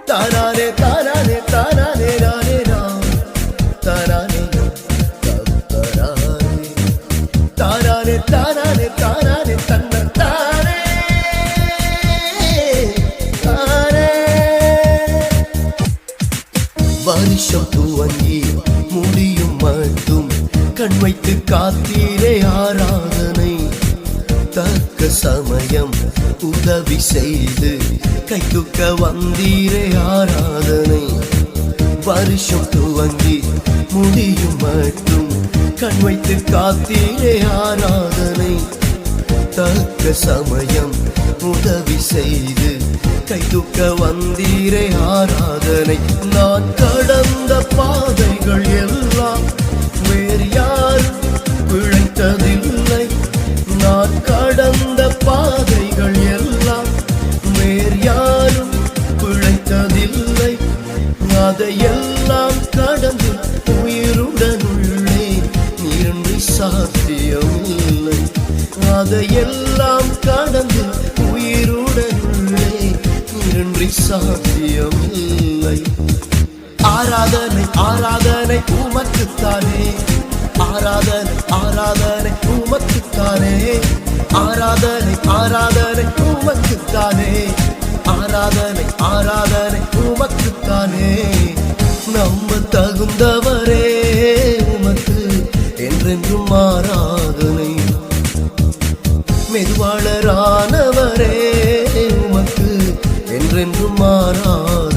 தாரானே தாரானே தாரானே நானே நான் தாரானே தாரானே தாரானே தாரானே தாரானே தன்ன தானே தானே. வருஷம் துவங்கி முடியும் மட்டும் கண் வைத்து காத்தீரே ஆராதனை. தக்க சமயம் உதவி செய்து கை தூக்க வந்தீரே ஆராதனை. வருஷம் துவங்கி முடியும் மட்டும் கண் வைத்து காத்தீரே ஆராதனை. தக்க சமயம் உதவி செய்து கை தூக்க வந்தீரே ஆராதனை. நான் கடந்த பாதைகள் எல்லாம் வேறு யாரும் பிழைத்ததில்லை. நான் கடந்த பாதைகள் எல்லாம் வேறு யாரும் பிழைத்ததில்லை. அதையெல்லாம் கடந்து உயிருடன் உள்ளே நீரின்றி சாத்தியம் இல்லை. அதையெல்லாம் கடந்து உயிருடன் உள்ளே நீரின்றி சாத்தியம் இல்லை. ஆராதனை ஆராதனை உமக்குத்தானே. ஆராதனை ஆராதனை உமக்குத்தானே. ஆராதனை ஆராதனை உமக்குத்தானே. ஆராதனை ஆராதனை உமக்குத்தானே. நம்ம தகுந்தவரே உமக்கு என்றென்றும் ஆராதனை. மெதுவாளரானவரே உமக்கு என்றென்றும் ஆராதனை.